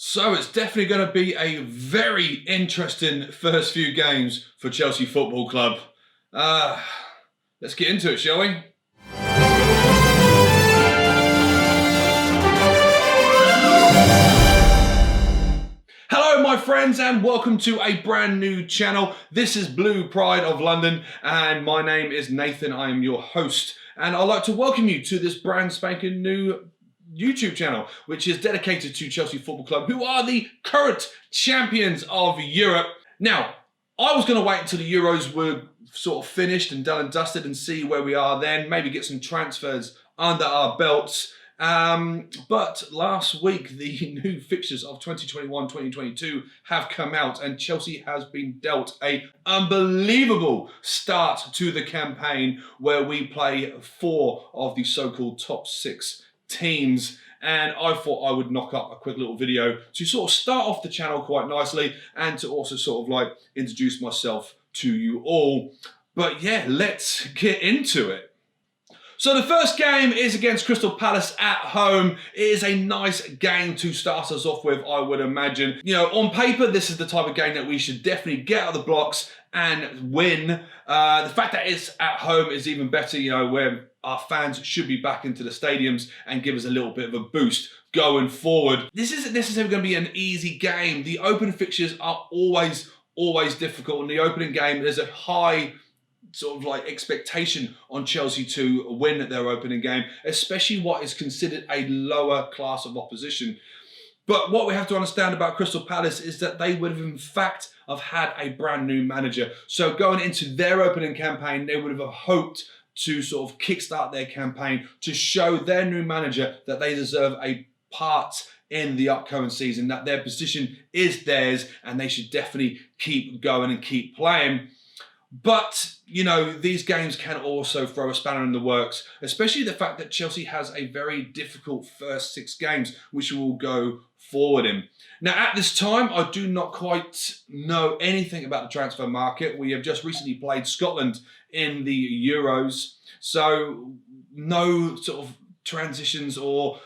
So it's definitely going to be a very interesting first few games for Chelsea Football Club. Uh, let's get into it, shall we? Hello my friends and welcome to a brand new channel. This is Blue Pride of London and my name is Nathan. I am your host and I'd like to welcome you to this brand spanking new YouTube channel, which is dedicated to Chelsea Football Club, who are the current champions of Europe. Now, I was going to wait until the Euros were sort of finished and done and dusted and see where we are then, maybe get some transfers under our belts. But last week, the new fixtures of 2021-2022 have come out and Chelsea has been dealt an unbelievable start to the campaign where we play 4 of the so-called top 6 teams, and I thought I would knock up a quick little video to sort of start off the channel quite nicely and to also sort of like introduce myself to you all. But yeah, let's get into it. So the first game is against Crystal Palace at home. It is a nice game to start us off with, I would imagine. You know, on paper, this is the type of game that we should definitely get out of the blocks and win. The fact that it's at home is even better, you know, where our fans should be back into the stadiums and give us a little bit of a boost going forward. This isn't necessarily going to be an easy game. The open fixtures are always difficult. In the opening game, there's a high sort of like expectation on Chelsea to win their opening game, especially what is considered a lower class of opposition. But what we have to understand about Crystal Palace is that they would have in fact have had a brand new manager. So going into their opening campaign, they would have hoped to sort of kickstart their campaign to show their new manager that they deserve a part in the upcoming season, that their position is theirs and they should definitely keep going and keep playing. But, you know, these games can also throw a spanner in the works, especially the fact that Chelsea has a very difficult first 6 games, which we will go forward in. Now, at this time, I do not quite know anything about the transfer market. We have just recently played Scotland in the Euros, so no sort of transitions or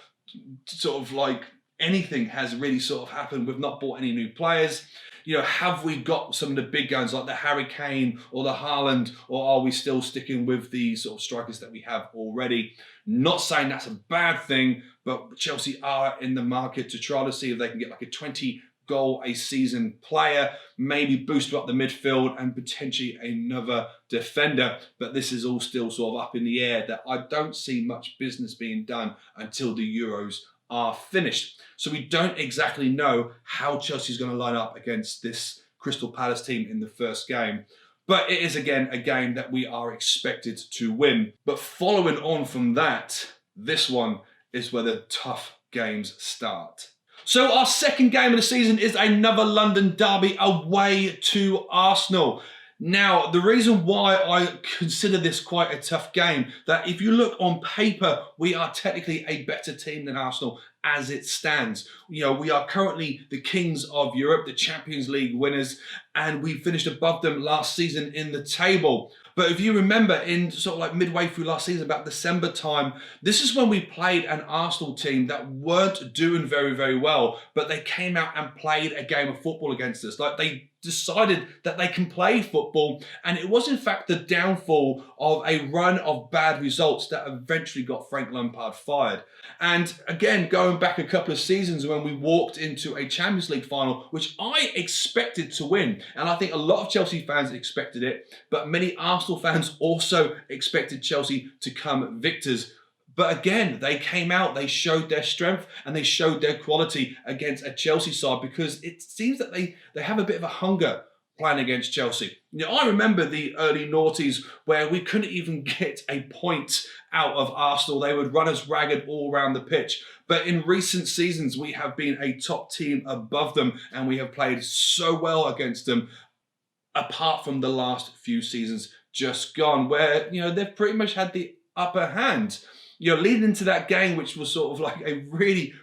sort of like anything has really sort of happened. We've not bought any new players. You know, have we got some of the big guns like the Harry Kane or the Haaland, or are we still sticking with the sort of strikers that we have already? Not saying that's a bad thing, but Chelsea are in the market to try to see if they can get like a 20-goal-a-season player, maybe boost up the midfield and potentially another defender. But this is all still sort of up in the air, that I don't see much business being done until the Euros are finished. So we don't exactly know how Chelsea's going to line up against this Crystal Palace team in the first game. But it is, again, a game that we are expected to win. But following on from that, this one is where the tough games start. So our second game of the season is another London derby away to Arsenal. Now, the reason why I consider this quite a tough game, that if you look on paper, we are technically a better team than Arsenal as it stands. You know, we are currently the kings of Europe, the Champions League winners, and we finished above them last season in the table. But if you remember, in sort of like midway through last season, about December time, this is when we played an Arsenal team that weren't doing very well, but they came out and played a game of football against us. Like, they decided that they can play football, and it was in fact the downfall of a run of bad results that eventually got Frank Lampard fired. And again, going back a couple of seasons when we walked into a Champions League final, which I expected to win, and I think a lot of Chelsea fans expected it, but many Arsenal fans also expected Chelsea to come victors. But again, they came out, they showed their strength and they showed their quality against a Chelsea side, because it seems that they have a bit of a hunger playing against Chelsea. You know, I remember the early noughties where we couldn't even get a point out of Arsenal. They would run us ragged all around the pitch. But in recent seasons, we have been a top team above them and we have played so well against them, apart from the last few seasons just gone, where, you know, they've pretty much had the upper hand. You know, leading into that game, which was sort of like a really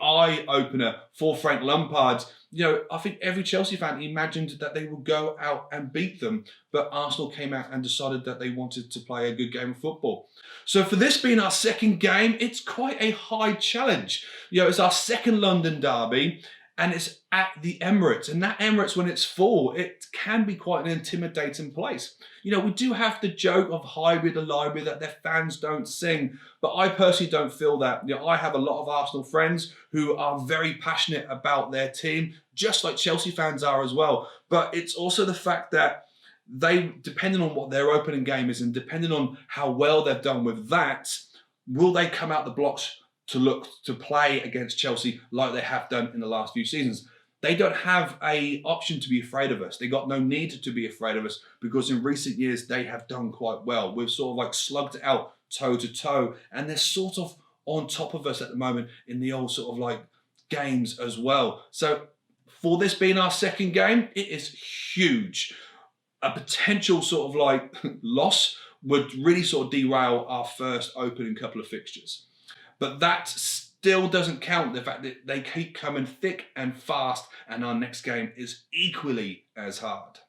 eye-opener for Frank Lampard, you know, I think every Chelsea fan imagined that they would go out and beat them, but Arsenal came out and decided that they wanted to play a good game of football. So for this being our second game, it's quite a high challenge. You know, it's our second London derby, and it's at the Emirates. And that Emirates, when it's full, it can be quite an intimidating place. We do have the joke of Highbury, the library, that their fans don't sing. But I personally don't feel that. I have a lot of Arsenal friends who are very passionate about their team, just like Chelsea fans are as well. But it's also the fact that depending on what their opening game is and depending on how well they've done with that, will they come out the blocks to look to play against Chelsea like they have done in the last few seasons? They don't have an option to be afraid of us. They got no need to be afraid of us because in recent years they have done quite well. We've sort of like slugged it out toe to toe, and they're sort of on top of us at the moment in the old sort of like games as well. So for this being our second game, it is huge. A potential sort of like loss would really sort of derail our first opening couple of fixtures. But that still doesn't count the fact that they keep coming thick and fast, and our next game is equally as hard.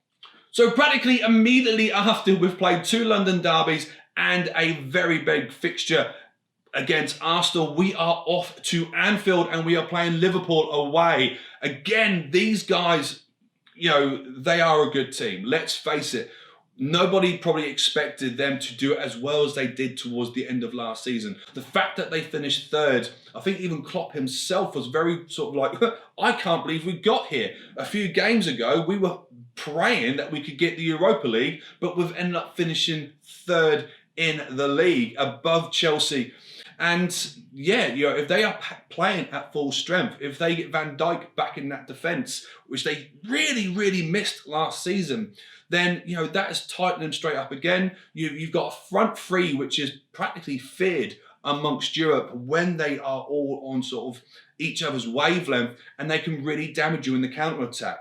So practically immediately after we've played 2 London derbies and a very big fixture against Arsenal, we are off to Anfield and we are playing Liverpool away. Again, these guys, they are a good team. Let's face it. Nobody probably expected them to do it as well as they did towards the end of last season. The fact that they finished third, I think even Klopp himself was very sort of like, I can't believe we got here. A few games ago, we were praying that we could get the Europa League, but we've ended up finishing third in the league above Chelsea. And yeah, if they are playing at full strength, if they get Van Dijk back in that defence, which they really, really missed last season, then that is tightening them straight up again. You've got a front three which is practically feared amongst Europe when they are all on sort of each other's wavelength, and they can really damage you in the counter-attack.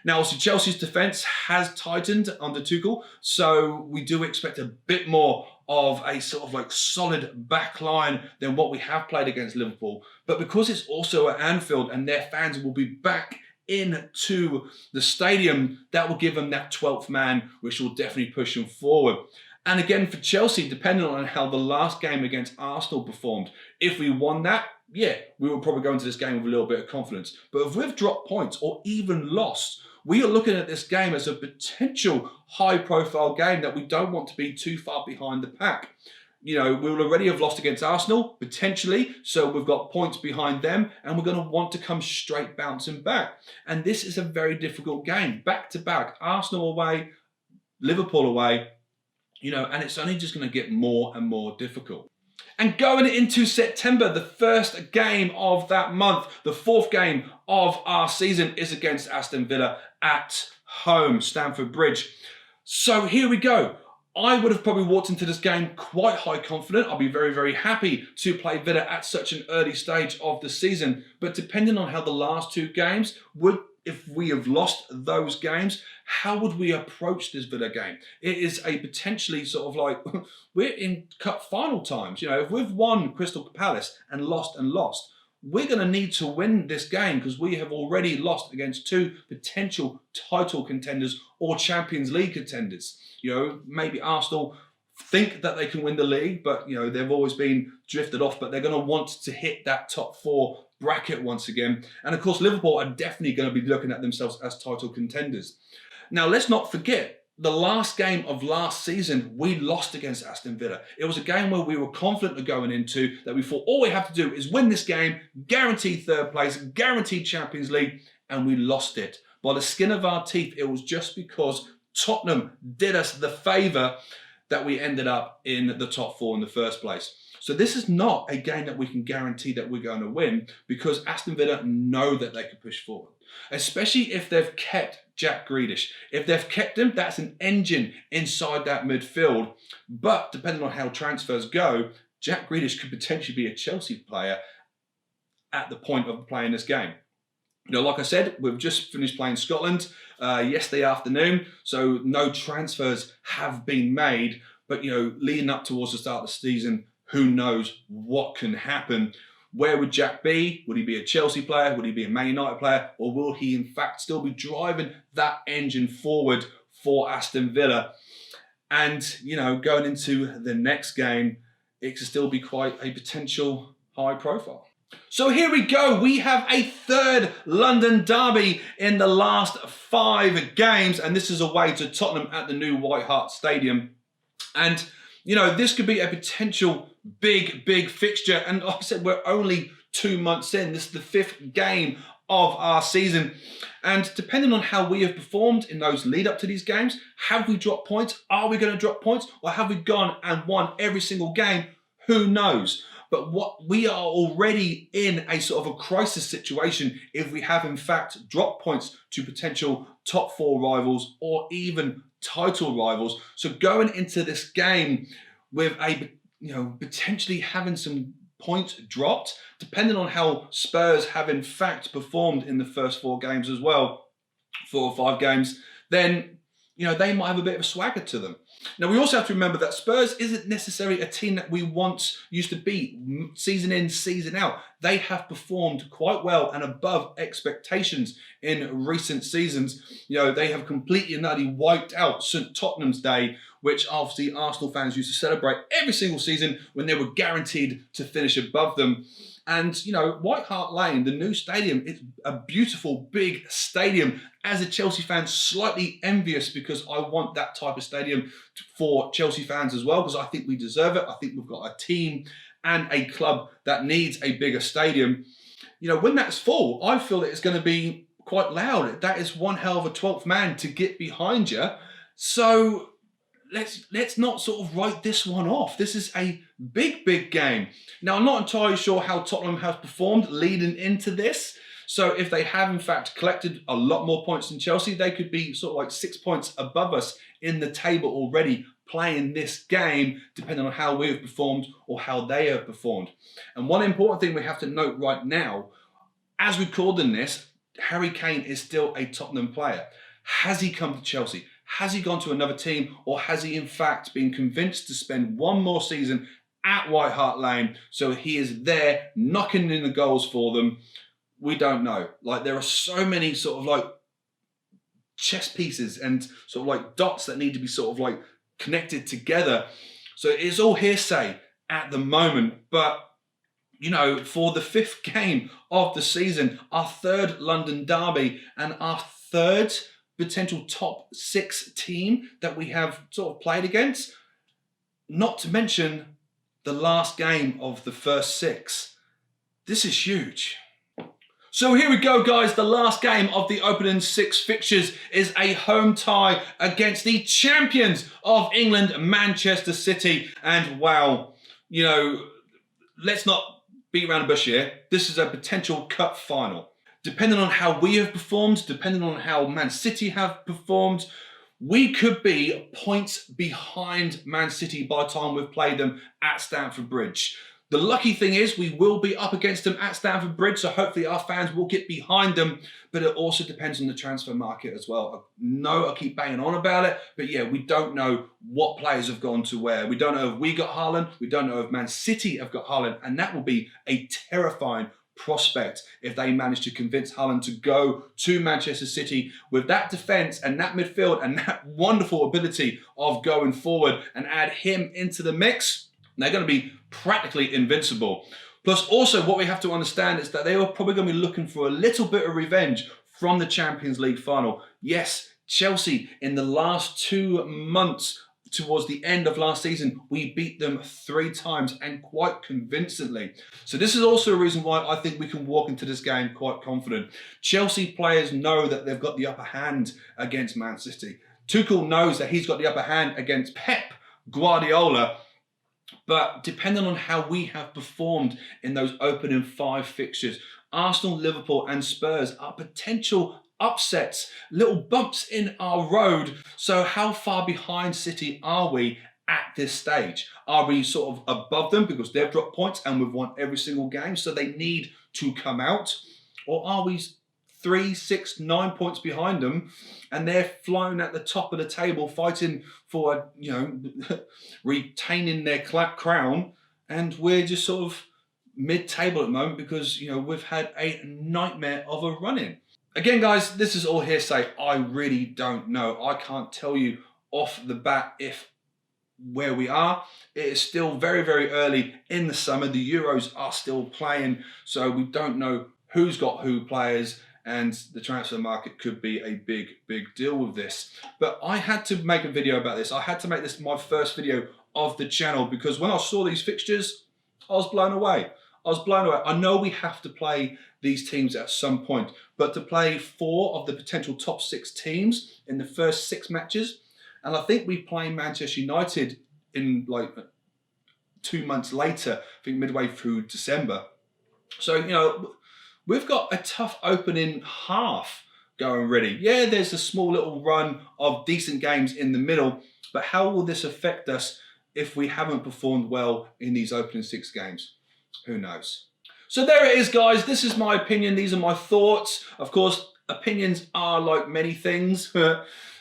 Now, also Chelsea's defence has tightened under Tuchel, so we do expect a bit more of a sort of like solid back line than what we have played against Liverpool. But because it's also at Anfield and their fans will be back into the stadium, that will give them that 12th man, which will definitely push them forward. And again, for Chelsea, depending on how the last game against Arsenal performed, if we won that, yeah, we will probably go into this game with a little bit of confidence. But if we've dropped points or even lost, we are looking at this game as a potential high-profile game that we don't want to be too far behind the pack. We will already have lost against Arsenal, potentially, so we've got points behind them, and we're going to want to come straight bouncing back. And this is a very difficult game, back-to-back, Arsenal away, Liverpool away, and it's only just going to get more and more difficult. And going into September, the first game of that month, the 4th game of our season, is against Aston Villa at home, Stamford Bridge. So here we go. I would have probably walked into this game quite high confident. I'll be very happy to play Villa at such an early stage of the season. But depending on how the last 2 games if we have lost those games, how would we approach this Villa game? It is a potentially sort of like, we're in cup final times. If we've won Crystal Palace and lost, we're going to need to win this game because we have already lost against 2 potential title contenders or Champions League contenders. Maybe Arsenal think that they can win the league, but they've always been drifted off, but they're going to want to hit that top 4 bracket once again. And of course, Liverpool are definitely going to be looking at themselves as title contenders. Now, let's not forget, the last game of last season, we lost against Aston Villa. It was a game where we were confident of going into, that we thought all we have to do is win this game, guaranteed 3rd place, guaranteed Champions League, and we lost it. By the skin of our teeth, it was just because Tottenham did us the favour that we ended up in the top 4 in the first place. So this is not a game that we can guarantee that we're going to win because Aston Villa know that they can push forward, especially if they've kept Jack Grealish. If they've kept him, that's an engine inside that midfield. But depending on how transfers go, Jack Grealish could potentially be a Chelsea player at the point of playing this game. Like I said, we've just finished playing Scotland yesterday afternoon, so no transfers have been made. But, leading up towards the start of the season, who knows what can happen. Where would Jack be? Would he be a Chelsea player? Would he be a Man United player? Or will he, in fact, still be driving that engine forward for Aston Villa? And, going into the next game, it could still be quite a potential high profile. So here we go. We have a third London derby in the last 5 games, and this is away to Tottenham at the new White Hart Stadium. And, this could be a potential big fixture. And like I said, we're only 2 months in. This is the 5th game of our season. And depending on how we have performed in those lead up to these games, have we dropped points? Are we going to drop points? Or have we gone and won every single game? Who knows? But what we are already in a sort of a crisis situation if we have in fact dropped points to potential top 4 rivals or even title rivals. So going into this game with potentially having some points dropped, depending on how Spurs have in fact performed in the first 4 games as well, 4 or 5 games, then they might have a bit of a swagger to them. Now, we also have to remember that Spurs isn't necessarily a team that we once used to beat season in, season out. They have performed quite well and above expectations in recent seasons. They have completely and utterly wiped out St. Tottenham's Day, which obviously Arsenal fans used to celebrate every single season when they were guaranteed to finish above them. And, White Hart Lane, the new stadium, it's a beautiful, big stadium. As a Chelsea fan, slightly envious because I want that type of stadium for Chelsea fans as well, because I think we deserve it. I think we've got a team and a club that needs a bigger stadium. When that's full, I feel that it's going to be quite loud. That is one hell of a 12th man to get behind you. So let's not sort of write this one off. This is a big game. Now, I'm not entirely sure how Tottenham have performed leading into this. So if they have in fact collected a lot more points than Chelsea, they could be sort of like 6 points above us in the table already playing this game, depending on how we have performed or how they have performed. And one important thing we have to note right now, as we called in this, Harry Kane is still a Tottenham player. Has he come to Chelsea? Has he gone to another team, or has he in fact been convinced to spend one more season at White Hart Lane so he is there knocking in the goals for them? We don't know. There are so many sort of chess pieces and sort of dots that need to be sort of connected together. So it's all hearsay at the moment. But, for the 5th game of the season, our 3rd London derby and our 3rd potential top 6 team that we have sort of played against, not to mention the last game of the first 6. This is huge. So here we go, guys. The last game of the opening 6 fixtures is a home tie against the champions of England, Manchester City. And wow, let's not beat around the bush here. This is a potential cup final. Depending on how we have performed, depending on how Man City have performed, we could be points behind Man City by the time we've played them at Stamford Bridge. The lucky thing is we will be up against them at Stamford Bridge, so hopefully our fans will get behind them, but it also depends on the transfer market as well. I keep banging on about it, but yeah, we don't know what players have gone to where. We don't know if we got Haaland, we don't know if Man City have got Haaland, and that will be a terrifying prospect if they manage to convince Haaland to go to Manchester City with that defence and that midfield and that wonderful ability of going forward, and add him into the mix. They're going to be practically invincible. Plus, also, what we have to understand is that they are probably going to be looking for a little bit of revenge from the Champions League final. Yes, Chelsea, in the last 2 months towards the end of last season, we beat them 3 times and quite convincingly. So this is also a reason why I think we can walk into this game quite confident. Chelsea players know that they've got the upper hand against Man City. Tuchel knows that he's got the upper hand against Pep Guardiola. But depending on how we have performed in those opening 5 fixtures, Arsenal, Liverpool and Spurs are potential upsets, little bumps in our road. So how far behind City are we at this stage? Are we sort of above them because they've dropped points and we've won every single game, so they need to come out? Or are we 3, 6, 9 points behind them and they're flying at the top of the table fighting for, retaining their crown, and we're just sort of mid-table at the moment because, we've had a nightmare of a run-in. Again, guys, this is all hearsay. I really don't know. I can't tell you off the bat if where we are. It is still very, very early in the summer. The Euros are still playing, so we don't know who's got who players, and the transfer market could be a big, big deal with this. But I had to make a video about this. I had to make this my first video of the channel because when I saw these fixtures, I was blown away. I was blown away. I know we have to play these teams at some point, but to play 4 of the potential top 6 teams in the first 6 matches, and I think we play Manchester United in like 2 months later, I think midway through December. So, you know, we've got a tough opening half going ready. Yeah, there's a small little run of decent games in the middle, but how will this affect us if we haven't performed well in these opening 6 games? Who knows? So there it is, guys. This is my opinion. These are my thoughts. Of course, opinions are like many things.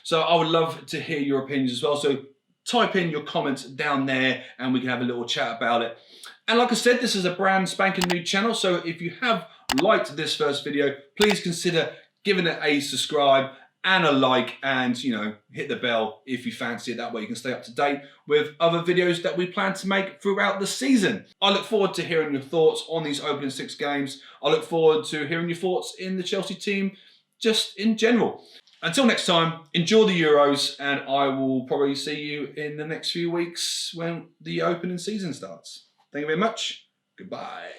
So I would love to hear your opinions as well. So type in your comments down there and we can have a little chat about it. And like I said, this is a brand spanking new channel. So if you have liked this first video, please consider giving it a subscribe and a like, and you know, hit the bell if you fancy it. That way you can stay up to date with other videos that we plan to make throughout the season. I look forward to hearing your thoughts on these opening 6 games. I look forward to hearing your thoughts in the Chelsea team just in general. Until next time, enjoy the Euros, and I will probably see you in the next few weeks when the opening season starts. Thank you very much. Goodbye.